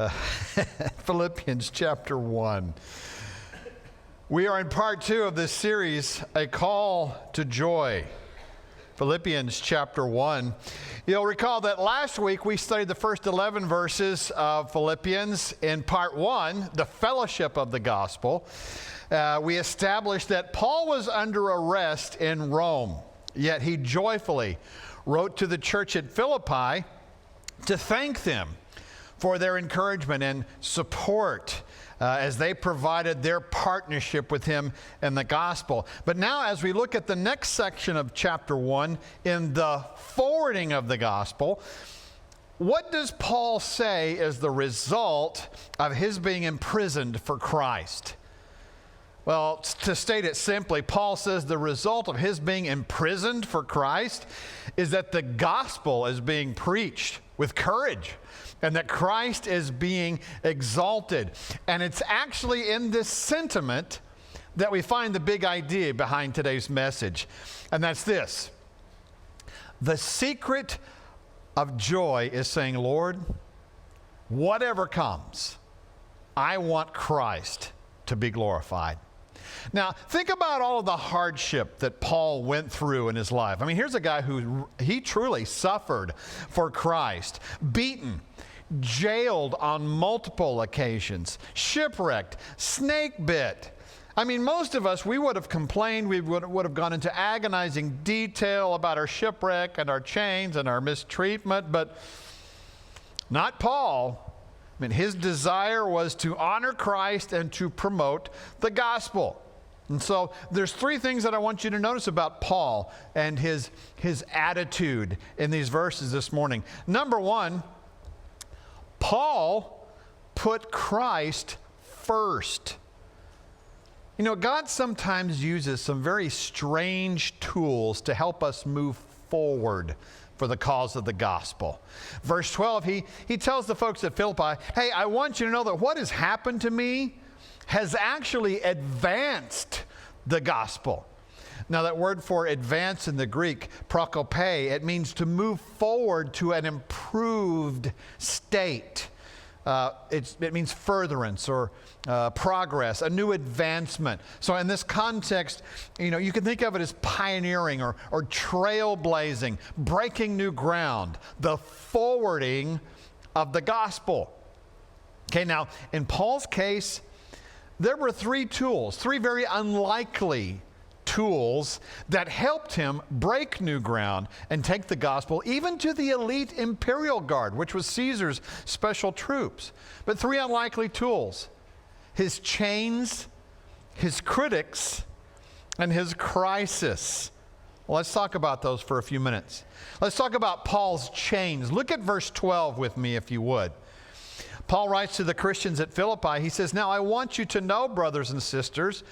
Philippians chapter 1. We are in part 2 of this series, A Call to Joy. Philippians chapter 1. You'll recall that last week we studied the first 11 verses of Philippians. In part 1, the fellowship of the gospel, we established that Paul was under arrest in Rome, yet he joyfully wrote to the church at Philippi to thank them for their encouragement and support as they provided their partnership with him in the gospel. But now as we look at the next section of chapter 1, in the forwarding of the gospel, what does Paul say is the result of his being imprisoned for Christ? Well, to state it simply, Paul says the result of his being imprisoned for Christ is that the gospel is being preached with courage, and that Christ is being exalted. And it's actually in this sentiment that we find the big idea behind today's message. And that's this: the secret of joy is saying, Lord, whatever comes, I want Christ to be glorified. Now, think about all of the hardship that Paul went through in his life. I mean, here's a guy who he truly suffered for Christ, beaten, jailed on multiple occasions, shipwrecked, snake bit. I mean, most of us, we would have complained, we would have gone into agonizing detail about our shipwreck and our chains and our mistreatment, but not Paul. I mean, his desire was to honor Christ and to promote the gospel. And so there's three things that I want you to notice about Paul and his attitude in these verses this morning. Number one, Paul put Christ first. You know, God sometimes uses some very strange tools to help us move forward for the cause of the gospel. Verse 12, he tells the folks at Philippi, hey, I want you to know that what has happened to me has actually advanced the gospel. Now, that word for advance in the Greek, prokope, it means to move forward to an improved state. It means furtherance or progress, a new advancement. So in this context, you know, you can think of it as pioneering or trailblazing, breaking new ground, the forwarding of the gospel. Okay, now in Paul's case, there were three very unlikely tools that helped him break new ground and take the gospel even to the elite imperial guard, which was Caesar's special troops. But three unlikely tools: his chains, his critics, and his crisis. Well, let's talk about those for a few minutes. Let's talk about Paul's chains. Look at verse 12 with me, if you would. Paul writes to the Christians at Philippi, he says, now I want you to know, brothers and sisters,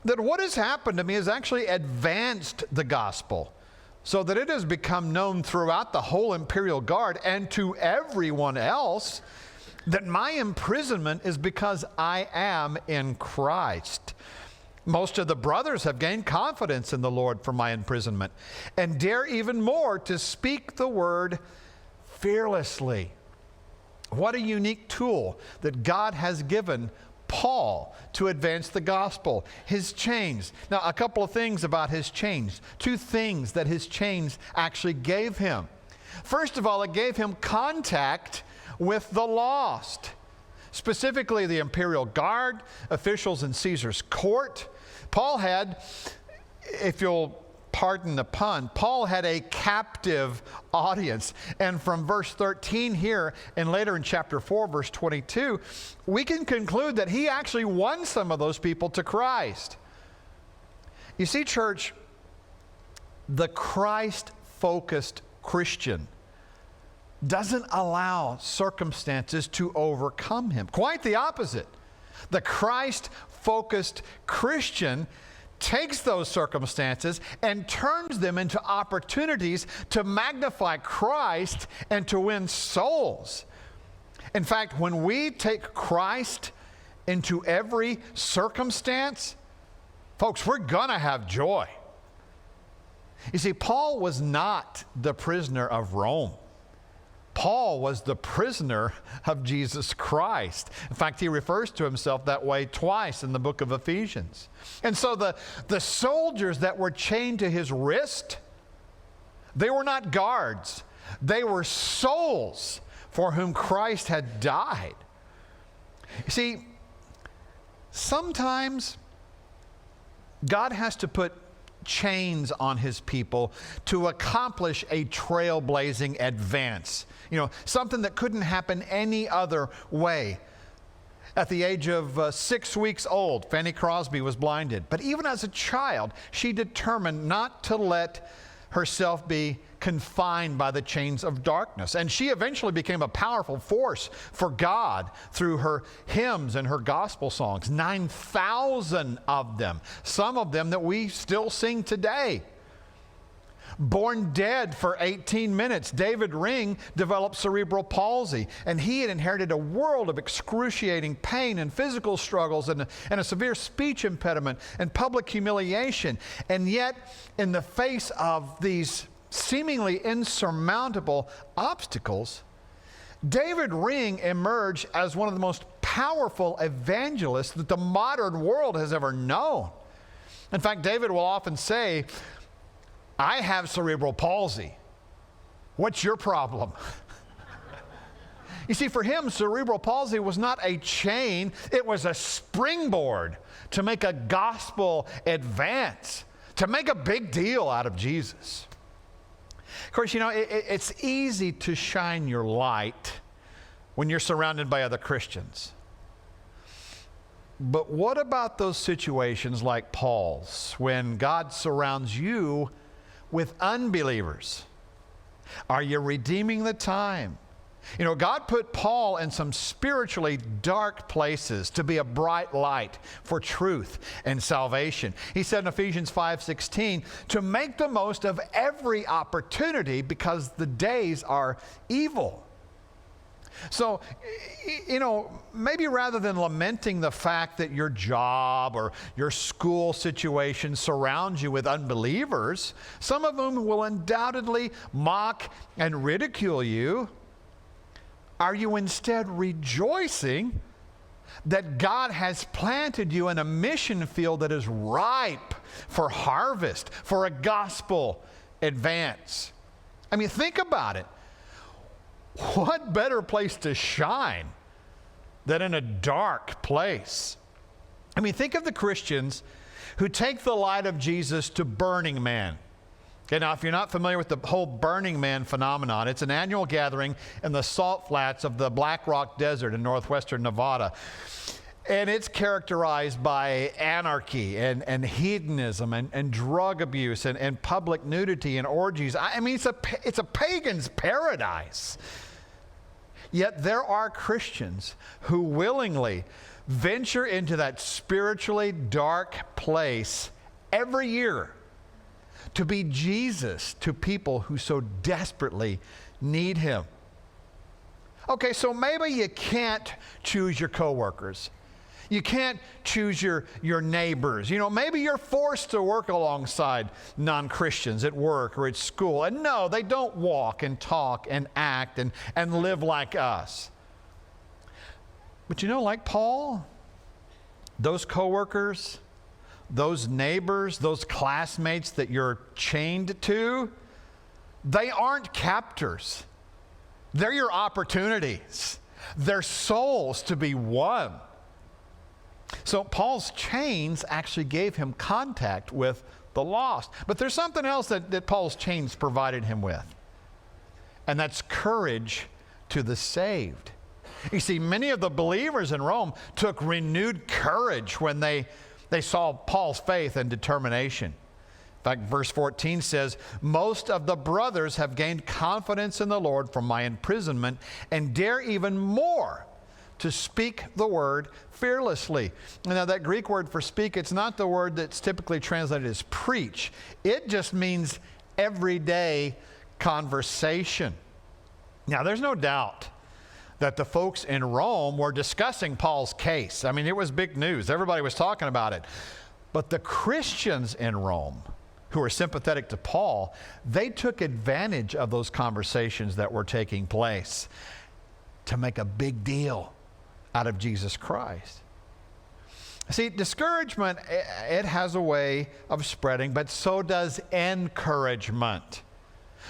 that what has happened to me has actually advanced the gospel, so that it has become known throughout the whole imperial guard and to everyone else that my imprisonment is because I am in Christ. Most of the brothers have gained confidence in the Lord for my imprisonment and dare even more to speak the word fearlessly. What a unique tool that God has given Paul to advance the gospel. His chains. Now, a couple of things about his chains. Two things that his chains actually gave him. First of all, it gave him contact with the lost, specifically the imperial guard, officials in Caesar's court. Paul had, if you'll pardon the pun, Paul had a captive audience. And from verse 13 here and later in chapter 4, verse 22, we can conclude that he actually won some of those people to Christ. You see, church, the Christ-focused Christian doesn't allow circumstances to overcome him. Quite the opposite. The Christ-focused Christian takes those circumstances and turns them into opportunities to magnify Christ and to win souls. In fact, when we take Christ into every circumstance, folks, we're gonna have joy. You see, Paul was not the prisoner of Rome. Paul was the prisoner of Jesus Christ. In fact, he refers to himself that way twice in the book of Ephesians. And so the soldiers that were chained to his wrist, they were not guards. They were souls for whom Christ had died. You see, sometimes God has to put chains on his people to accomplish a trailblazing advance. Something that couldn't happen any other way. At the age of 6 weeks old, Fanny Crosby was blinded. But even as a child, she determined not to let herself be confined by the chains of darkness. And she eventually became a powerful force for God through her hymns and her gospel songs. 9,000 of them, some of them that we still sing today. Born dead for 18 minutes, David Ring developed cerebral palsy, and he had inherited a world of excruciating pain and physical struggles and a severe speech impediment and public humiliation. And yet, in the face of these seemingly insurmountable obstacles, David Ring emerged as one of the most powerful evangelists that the modern world has ever known. In fact, David will often say, "I have cerebral palsy. What's your problem?" You see, for him, cerebral palsy was not a chain, it was a springboard to make a gospel advance, to make a big deal out of Jesus. Of course, it's easy to shine your light when you're surrounded by other Christians. But what about those situations like Paul's, when God surrounds you with unbelievers? Are you redeeming the time? God put Paul in some spiritually dark places to be a bright light for truth and salvation. He said in Ephesians 5:16, to make the most of every opportunity because the days are evil. So, maybe rather than lamenting the fact that your job or your school situation surrounds you with unbelievers, some of whom will undoubtedly mock and ridicule you, are you instead rejoicing that God has planted you in a mission field that is ripe for harvest, for a gospel advance? I mean, think about it. What better place to shine than in a dark place? I mean, think of the Christians who take the light of Jesus to Burning Man. Okay, now, if you're not familiar with the whole Burning Man phenomenon, it's an annual gathering in the salt flats of the Black Rock Desert in northwestern Nevada. And it's characterized by anarchy and hedonism and drug abuse and public nudity and orgies. I mean, it's a pagan's paradise. Yet there are Christians who willingly venture into that spiritually dark place every year to be Jesus to people who so desperately need him. Okay, so maybe you can't choose your coworkers. You can't choose your neighbors. Maybe you're forced to work alongside non-Christians at work or at school. And no, they don't walk and talk and act and live like us. But like Paul, those coworkers, those neighbors, those classmates that you're chained to, they aren't captors. They're your opportunities. They're souls to be won. So Paul's chains actually gave him contact with the lost. But there's something else that Paul's chains provided him with. And that's courage to the saved. You see, many of the believers in Rome took renewed courage when they saw Paul's faith and determination. In fact, verse 14 says, most of the brothers have gained confidence in the Lord from my imprisonment and dare even more to speak the word fearlessly. Now, that Greek word for speak, it's not the word that's typically translated as preach. It just means everyday conversation. Now, there's no doubt that the folks in Rome were discussing Paul's case. I mean, it was big news. Everybody was talking about it. But the Christians in Rome, who were sympathetic to Paul, they took advantage of those conversations that were taking place to make a big deal out of Jesus Christ. See, discouragement, it has a way of spreading, but so does encouragement.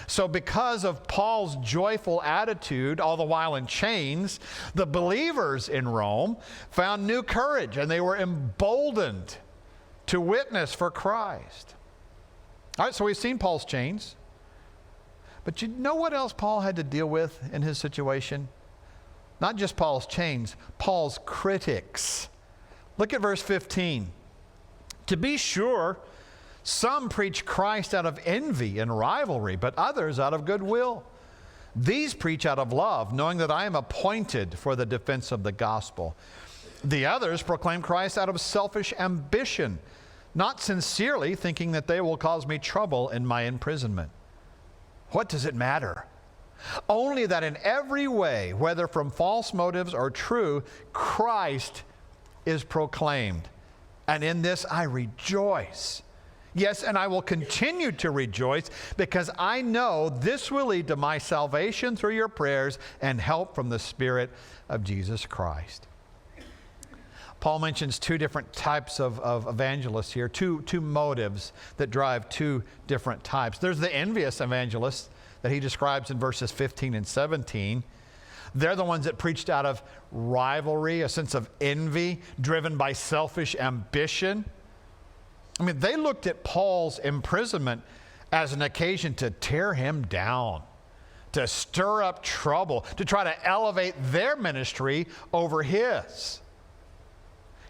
So because of Paul's joyful attitude, all the while in chains, the believers in Rome found new courage, and they were emboldened to witness for Christ. All right, so we've seen Paul's chains. But you know what else Paul had to deal with in his situation? Not just Paul's chains, Paul's critics. Look at verse 15. To be sure, some preach Christ out of envy and rivalry, but others out of goodwill. These preach out of love, knowing that I am appointed for the defense of the gospel. The others proclaim Christ out of selfish ambition, not sincerely thinking that they will cause me trouble in my imprisonment. What does it matter? Only that in every way, whether from false motives or true, Christ is proclaimed. And in this I rejoice. Yes, and I will continue to rejoice because I know this will lead to my salvation through your prayers and help from the Spirit of Jesus Christ. Paul mentions two different types of evangelists here, two motives that drive two different types. There's the envious evangelists that he describes in verses 15 and 17. They're the ones that preached out of rivalry, a sense of envy, driven by selfish ambition. I mean, they looked at Paul's imprisonment as an occasion to tear him down, to stir up trouble, to try to elevate their ministry over his.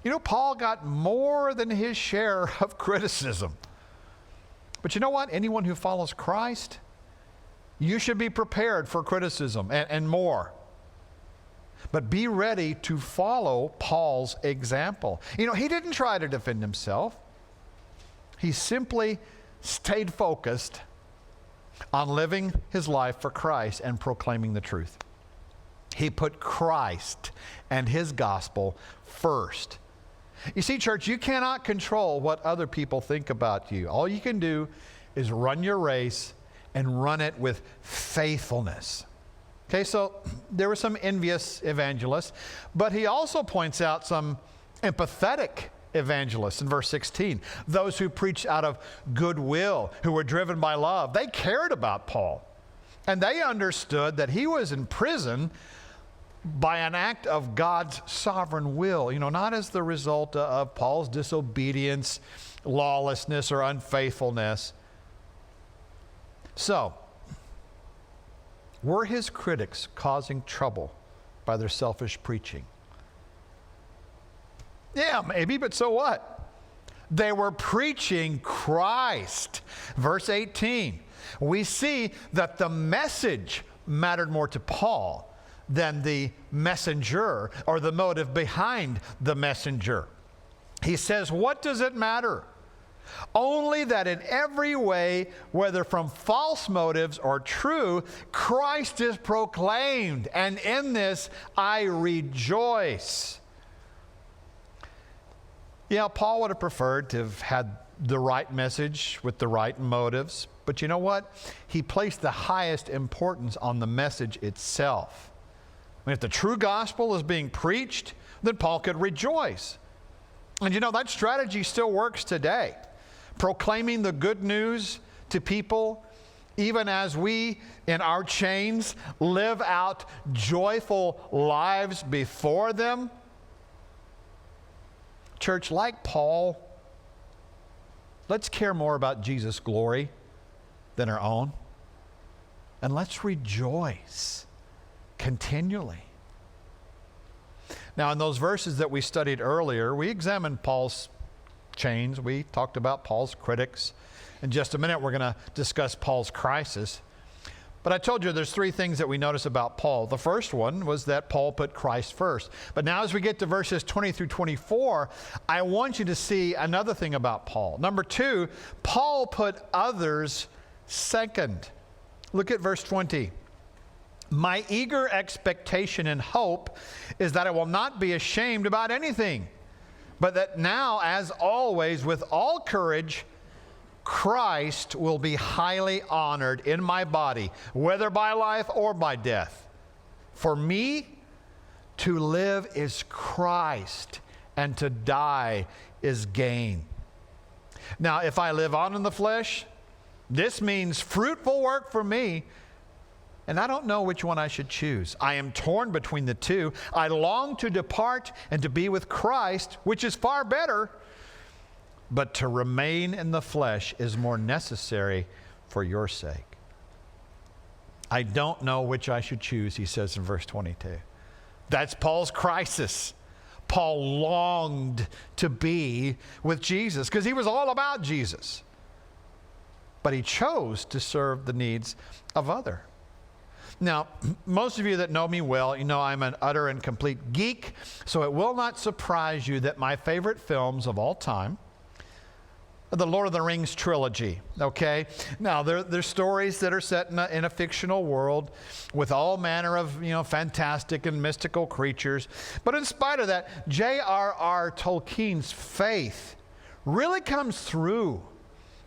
You know, Paul got more than his share of criticism. But you know what? Anyone who follows Christ, you should be prepared for criticism and more. But be ready to follow Paul's example. You know, he didn't try to defend himself. He simply stayed focused on living his life for Christ and proclaiming the truth. He put Christ and his gospel first. You see, church, you cannot control what other people think about you. All you can do is run your race and run it with faithfulness. Okay, so there were some envious evangelists, but he also points out some empathetic evangelists in verse 16. Those who preached out of goodwill, who were driven by love. They cared about Paul, and they understood that he was in prison by an act of God's sovereign will, you know, not as the result of Paul's disobedience, lawlessness, or unfaithfulness. So, were his critics causing trouble by their selfish preaching? Yeah, maybe, but so what? They were preaching Christ. Verse 18, we see that the message mattered more to Paul than the messenger or the motive behind the messenger. He says, what does it matter? Only that in every way, whether from false motives or true, Christ is proclaimed, and in this I rejoice. Yeah, Paul would have preferred to have had the right message with the right motives, but you know what? He placed the highest importance on the message itself. I mean, if the true gospel is being preached, then Paul could rejoice. And you know, that strategy still works today. Proclaiming the good news to people, even as we, in our chains, live out joyful lives before them. Church, like Paul, let's care more about Jesus' glory than our own. And let's rejoice continually. Now, in those verses that we studied earlier, we examined Paul's chains. We talked about Paul's critics. In just a minute, we're going to discuss Paul's crisis. But I told you there's three things that we notice about Paul. The first one was that Paul put Christ first. But now as we get to verses 20 through 24, I want you to see another thing about Paul. Number two, Paul put others second. Look at verse 20. My eager expectation and hope is that I will not be ashamed about anything, but that now, as always, with all courage, Christ will be highly honored in my body, whether by life or by death. For me, to live is Christ, and to die is gain. Now, if I live on in the flesh, this means fruitful work for me, and I don't know which one I should choose. I am torn between the two. I long to depart and to be with Christ, which is far better, but to remain in the flesh is more necessary for your sake. I don't know which I should choose, he says in verse 22. That's Paul's crisis. Paul longed to be with Jesus because he was all about Jesus. But he chose to serve the needs of others. Now, most of you that know me well, you know I'm an utter and complete geek, so it will not surprise you that my favorite films of all time are the Lord of the Rings trilogy, okay? Now, they're stories that are set in a fictional world with all manner of, fantastic and mystical creatures. But in spite of that, J.R.R. Tolkien's faith really comes through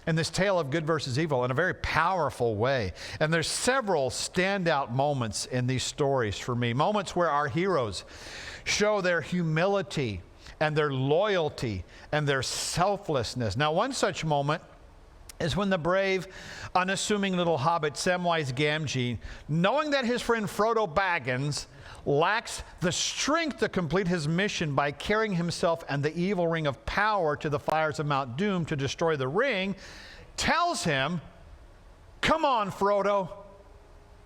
in this tale of good versus evil in a very powerful way. And there's several standout moments in these stories for me. Moments where our heroes show their humility and their loyalty and their selflessness. Now, one such moment is when the brave, unassuming little hobbit Samwise Gamgee, knowing that his friend Frodo Baggins lacks the strength to complete his mission by carrying himself and the evil ring of power to the fires of Mount Doom to destroy the ring, tells him, "Come on, Frodo.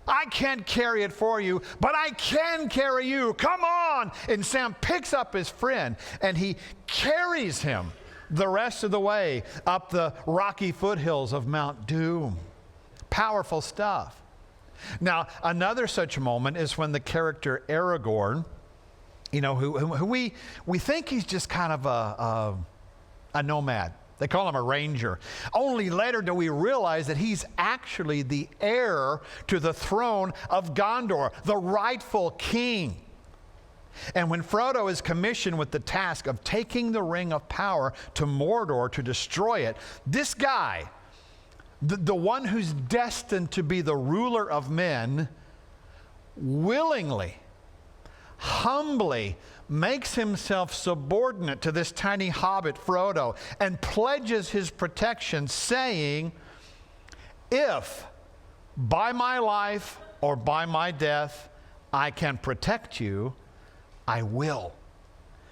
I can't carry it for you, but I can carry you. Come on!" And Sam picks up his friend and he carries him the rest of the way up the rocky foothills of Mount Doom. Powerful stuff. Now, another such moment is when the character Aragorn, who we think he's just kind of a nomad. They call him a ranger. Only later do we realize that he's actually the heir to the throne of Gondor, the rightful king. And when Frodo is commissioned with the task of taking the ring of power to Mordor to destroy it, this guy, the one who's destined to be the ruler of men, willingly, humbly makes himself subordinate to this tiny hobbit, Frodo, and pledges his protection, saying, "If by my life or by my death I can protect you, I will.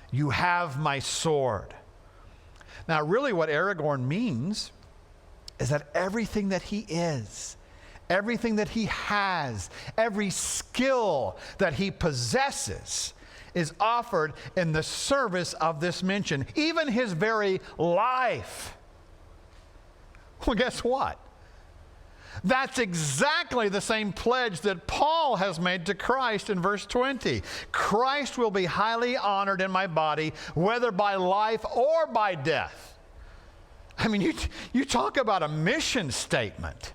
You have my sword." Now, really what Aragorn means is that everything that he is, everything that he has, every skill that he possesses is offered in the service of this mission, even his very life. Well, guess what? That's exactly the same pledge that Paul has made to Christ in verse 20. Christ will be highly honored in my body, whether by life or by death. I mean, you talk about a mission statement.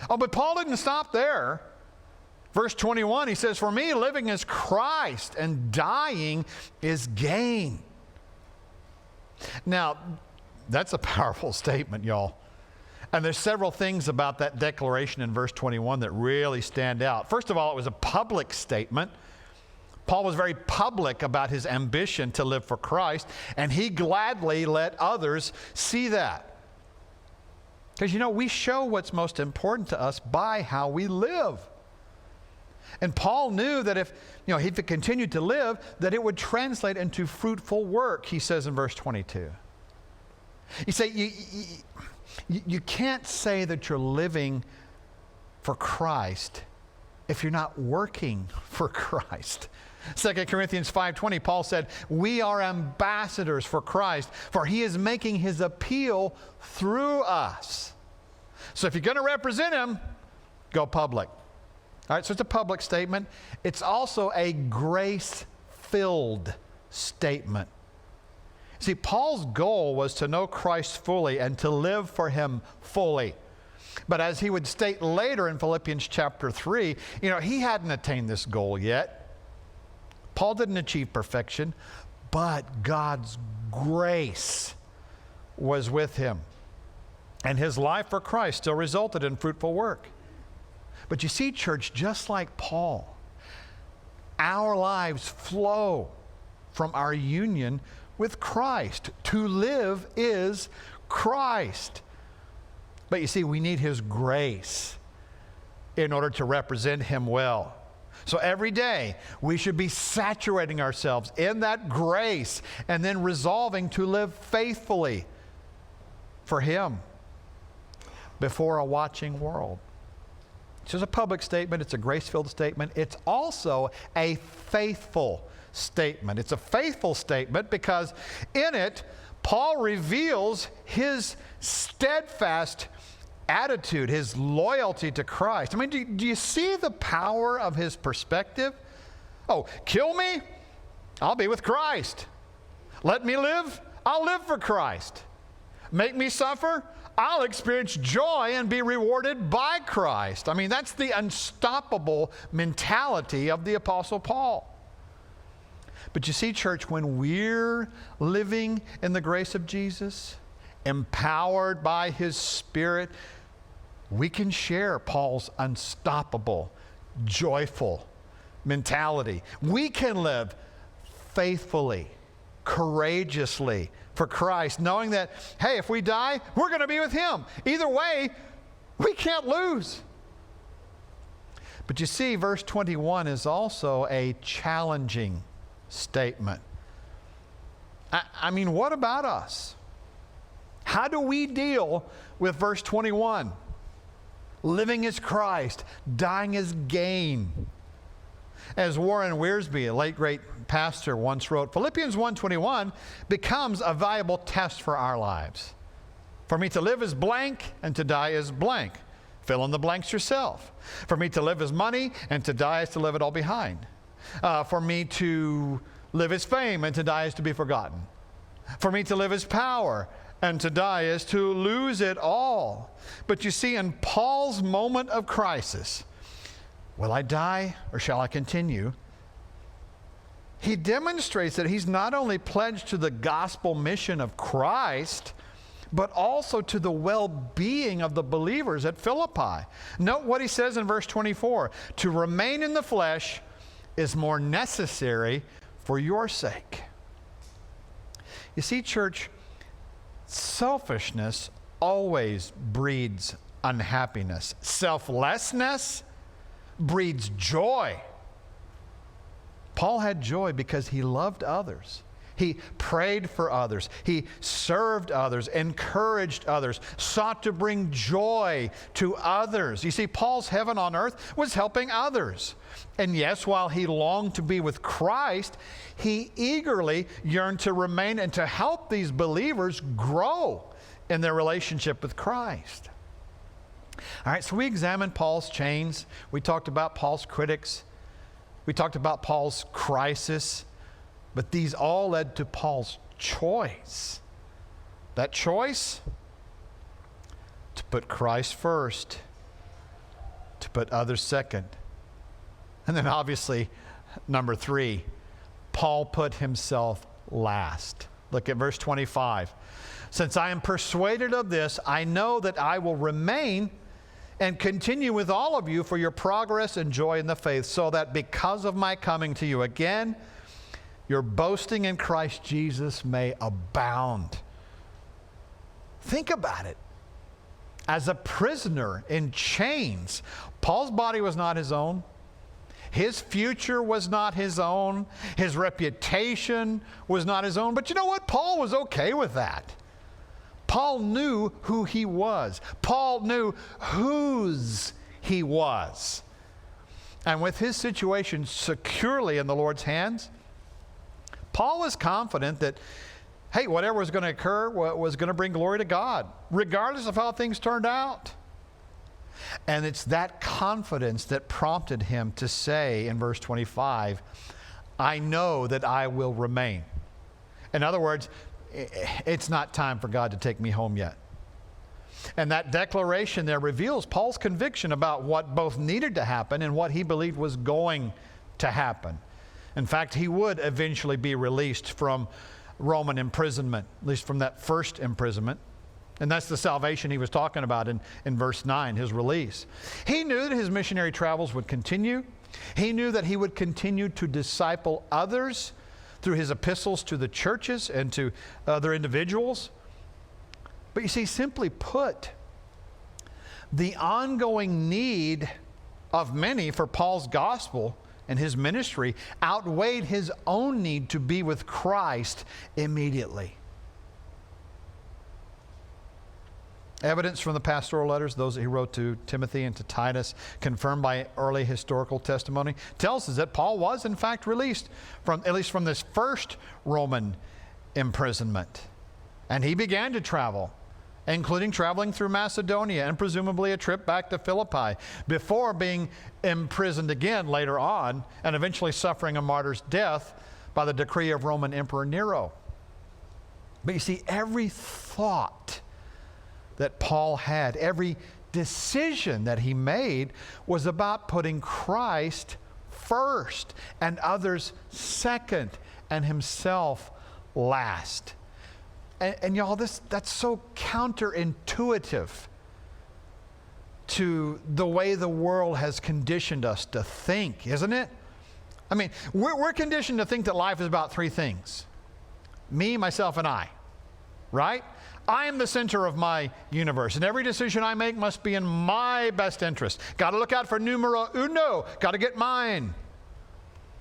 Oh, but Paul didn't stop there. Verse 21, he says, "For me, living is Christ, and dying is gain." Now, that's a powerful statement, y'all. And there's several things about that declaration in verse 21 that really stand out. First of all, it was a public statement. Paul was very public about his ambition to live for Christ, and he gladly let others see that. Because, we show what's most important to us by how we live. And Paul knew that if he continued to live, that it would translate into fruitful work, he says in verse 22. You say, you can't say that you're living for Christ if you're not working for Christ. 2 Corinthians 5:20, Paul said, "We are ambassadors for Christ, for he is making his appeal through us." So if you're going to represent him, go public. All right, so it's a public statement. It's also a grace-filled statement. See, Paul's goal was to know Christ fully and to live for him fully. But as he would state later in Philippians chapter 3, he hadn't attained this goal yet. Paul didn't achieve perfection, but God's grace was with him. And his life for Christ still resulted in fruitful work. But you see, church, just like Paul, our lives flow from our union with Christ. To live is Christ. But you see, we need his grace in order to represent him well. So every day, we should be saturating ourselves in that grace and then resolving to live faithfully for him before a watching world. This is a public statement. It's a grace-filled statement. It's also a faithful statement. It's a faithful statement because in it, Paul reveals his steadfast attitude, his loyalty to Christ. I mean, do you see the power of his perspective? Oh, kill me? I'll be with Christ. Let me live? I'll live for Christ. Make me suffer? I'll experience joy and be rewarded by Christ. I mean, that's the unstoppable mentality of the Apostle Paul. But you see, church, when we're living in the grace of Jesus, empowered by his Spirit, we can share Paul's unstoppable, joyful mentality. We can live faithfully, courageously for Christ, knowing that, hey, if we die, we're going to be with him. Either way, we can't lose. But you see, verse 21 is also a challenging statement. I mean, what about us? How do we deal with verse 21? Living is Christ, dying is gain. As Warren Wiersbe, a late great pastor, once wrote, Philippians 1:21 becomes a valuable test for our lives. For me to live is blank and to die is blank. Fill in the blanks yourself. For me to live is money and to die is to leave it all behind. For me to live is fame and to die is to be forgotten. For me to live is power and to die is to lose it all. But you see, in Paul's moment of crisis, will I die or shall I continue? He demonstrates that he's not only pledged to the gospel mission of Christ, but also to the well-being of the believers at Philippi. Note what he says in verse 24. To remain in the flesh is more necessary for your sake. You see, church, selfishness always breeds unhappiness. Selflessness breeds joy. Paul had joy because he loved others. He prayed for others. He served others, encouraged others, sought to bring joy to others. You see, Paul's heaven on earth was helping others. And yes, while he longed to be with Christ, he eagerly yearned to remain and to help these believers grow in their relationship with Christ. All right, so we examined Paul's chains. We talked about Paul's critics. We talked about Paul's crisis. But these all led to Paul's choice. That choice? To put Christ first, to put others second. And then obviously, number 3, Paul put himself last. Look at verse 25. Since I am persuaded of this, I know that I will remain and continue with all of you for your progress and joy in the faith, so that because of my coming to you again, your boasting in Christ Jesus may abound. Think about it. As a prisoner in chains, Paul's body was not his own. His future was not his own. His reputation was not his own. But you know what? Paul was okay with that. Paul knew who he was. Paul knew whose he was. And with his situation securely in the Lord's hands, Paul was confident that, hey, whatever was going to occur was going to bring glory to God, regardless of how things turned out. And it's that confidence that prompted him to say in verse 25, I know that I will remain. In other words, it's not time for God to take me home yet. And that declaration there reveals Paul's conviction about what both needed to happen and what he believed was going to happen. In fact, he would eventually be released from Roman imprisonment, at least from that first imprisonment. And that's the salvation he was talking about in verse 9, his release. He knew that his missionary travels would continue. He knew that he would continue to disciple others through his epistles to the churches and to other individuals. But you see, simply put, the ongoing need of many for Paul's gospel and his ministry outweighed his own need to be with Christ immediately. Evidence from the pastoral letters, those that he wrote to Timothy and to Titus, confirmed by early historical testimony, tells us that Paul was in fact released from, at least from this first Roman imprisonment. And he began to travel, including traveling through Macedonia and presumably a trip back to Philippi, before being imprisoned again later on and eventually suffering a martyr's death by the decree of Roman Emperor Nero. But you see, every thought that Paul had, every decision that he made was about putting Christ first and others second and himself last. And y'all, that's so counterintuitive to the way the world has conditioned us to think, isn't it? I mean, we're conditioned to think that life is about three things: me, myself, and I, right? I am the center of my universe, and every decision I make must be in my best interest. Got to look out for numero uno. Got to get mine.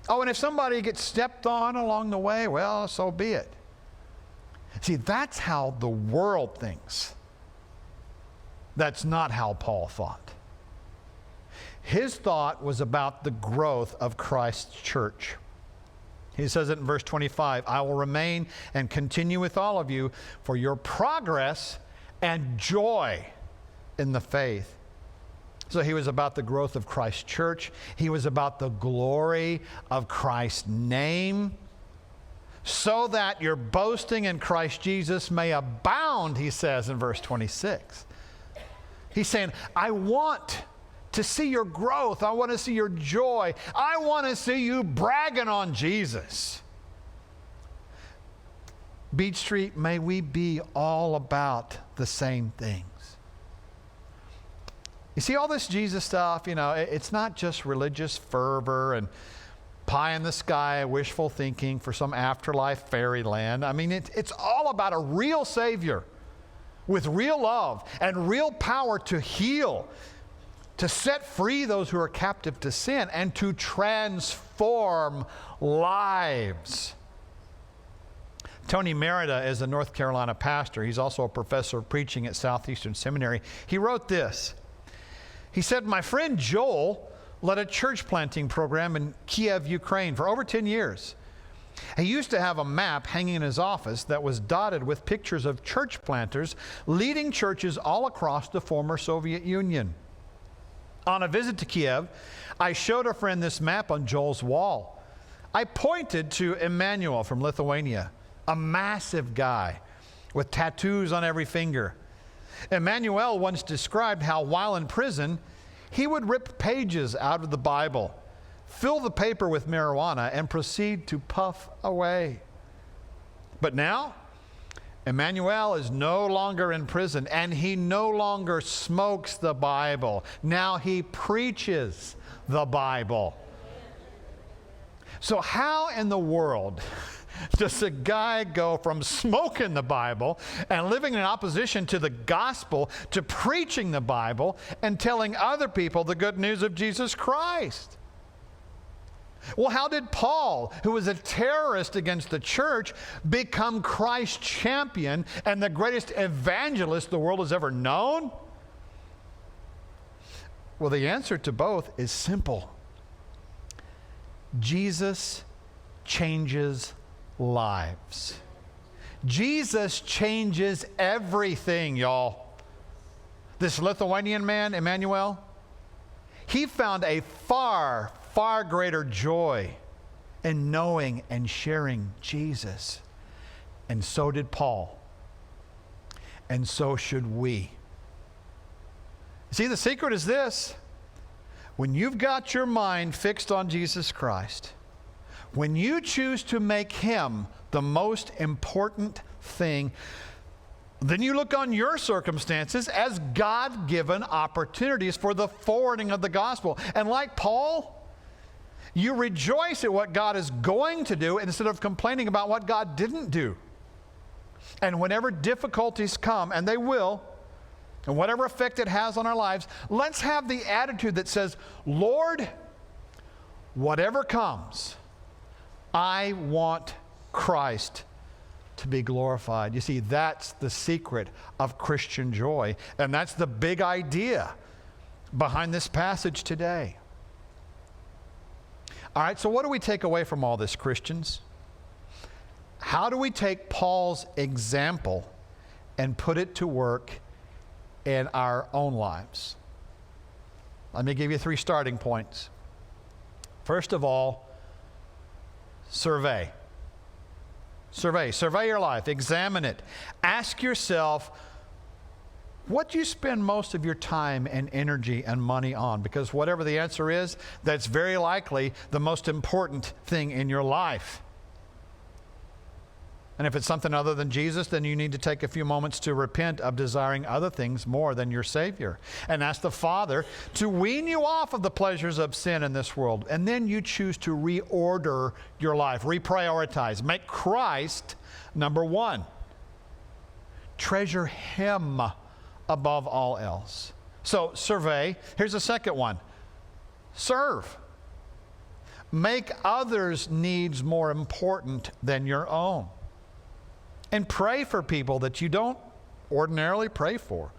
Oh, and if somebody gets stepped on along the way, well, so be it. See, that's how the world thinks. That's not how Paul thought. His thought was about the growth of Christ's church. He says it in verse 25, I will remain and continue with all of you for your progress and joy in the faith. So he was about the growth of Christ's church. He was about the glory of Christ's name, so that your boasting in Christ Jesus may abound, he says in verse 26. He's saying, I want to see your growth. I want to see your joy. I want to see you bragging on Jesus. Beach Street, may we be all about the same things. You see, all this Jesus stuff, it's not just religious fervor and pie in the sky, wishful thinking for some afterlife fairyland. I mean, it's all about a real Savior with real love and real power to heal, to set free those who are captive to sin, and to transform lives. Tony Merida is a North Carolina pastor. He's also a professor of preaching at Southeastern Seminary. He wrote this. He said, my friend Joel led a church planting program in Kiev, Ukraine for over 10 years. He used to have a map hanging in his office that was dotted with pictures of church planters leading churches all across the former Soviet Union. On a visit to Kiev, I showed a friend this map on Joel's wall. I pointed to Emmanuel from Lithuania, a massive guy with tattoos on every finger. Emmanuel once described how while in prison, he would rip pages out of the Bible, fill the paper with marijuana, and proceed to puff away. But now, Emmanuel is no longer in prison, and he no longer smokes the Bible. Now he preaches the Bible. So how in the world does a guy go from smoking the Bible and living in opposition to the gospel to preaching the Bible and telling other people the good news of Jesus Christ? Well, how did Paul, who was a terrorist against the church, become Christ's champion and the greatest evangelist the world has ever known? Well, the answer to both is simple. Jesus changes lives. Jesus changes everything, y'all. This Lithuanian man, Emmanuel, he found a far greater joy in knowing and sharing Jesus. And so did Paul. And so should we. See, the secret is this. When you've got your mind fixed on Jesus Christ, when you choose to make Him the most important thing, then you look on your circumstances as God-given opportunities for the forwarding of the gospel. And like Paul, you rejoice at what God is going to do instead of complaining about what God didn't do. And whenever difficulties come, and they will, and whatever effect it has on our lives, let's have the attitude that says, Lord, whatever comes, I want Christ to be glorified. You see, that's the secret of Christian joy. And that's the big idea behind this passage today. All right, so what do we take away from all this, Christians? How do we take Paul's example and put it to work in our own lives? Let me give you 3 starting points. First of all, survey. Survey your life. Examine it. Ask yourself, what do you spend most of your time and energy and money on? Because whatever the answer is, that's very likely the most important thing in your life. And if it's something other than Jesus, then you need to take a few moments to repent of desiring other things more than your Savior. And ask the Father to wean you off of the pleasures of sin in this world. And then you choose to reorder your life, reprioritize. Make Christ number one. Treasure Him above all else. So survey. Here's the second one. Serve. Make others' needs more important than your own. And pray for people that you don't ordinarily pray for.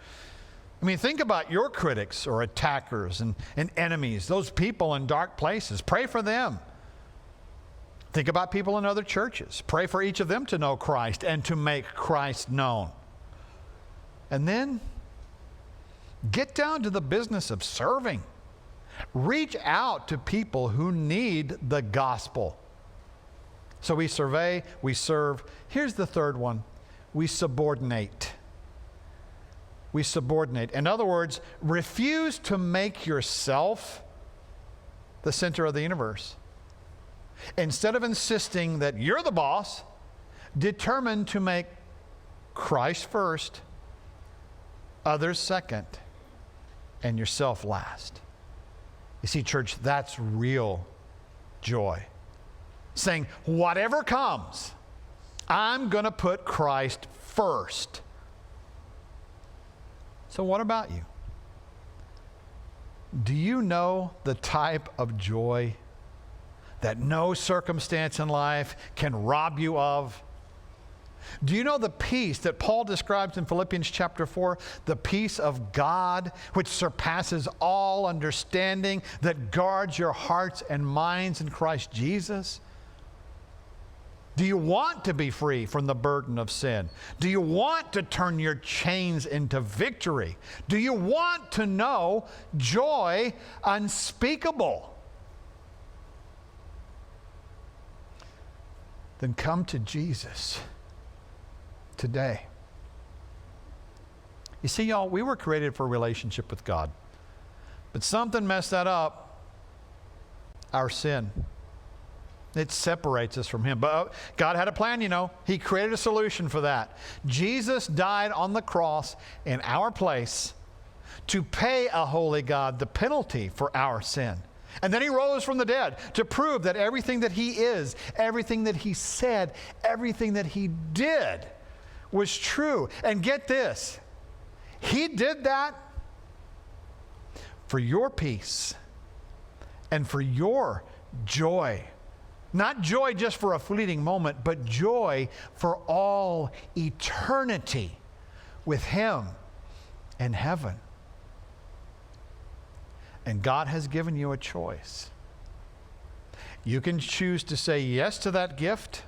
I mean, think about your critics or attackers and enemies, those people in dark places. Pray for them. Think about people in other churches. Pray for each of them to know Christ and to make Christ known. And then get down to the business of serving. Reach out to people who need the gospel. So we survey, we serve. Here's the third one. We subordinate. We subordinate. In other words, refuse to make yourself the center of the universe. Instead of insisting that you're the boss, determine to make Christ first, others second, and yourself last. You see, church, that's real joy. Saying, whatever comes, I'm going to put Christ first. So what about you? Do you know the type of joy that no circumstance in life can rob you of? Do you know the peace that Paul describes in Philippians chapter 4? The peace of God, which surpasses all understanding, that guards your hearts and minds in Christ Jesus? Do you want to be free from the burden of sin? Do you want to turn your chains into victory? Do you want to know joy unspeakable? Then come to Jesus today. You see, y'all, we were created for a relationship with God. But something messed that up. Our sin. It separates us from Him. But God had a plan, you know. He created a solution for that. Jesus died on the cross in our place to pay a holy God the penalty for our sin. And then He rose from the dead to prove that everything that He is, everything that He said, everything that He did was true. And get this, He did that for your peace and for your joy. Not joy just for a fleeting moment, but joy for all eternity with Him in heaven. And God has given you a choice. You can choose to say yes to that gift,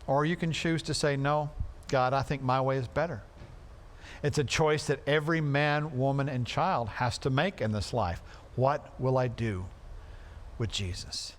or you can choose to say, no, God, I think my way is better. It's a choice that every man, woman, and child has to make in this life. What will I do with Jesus?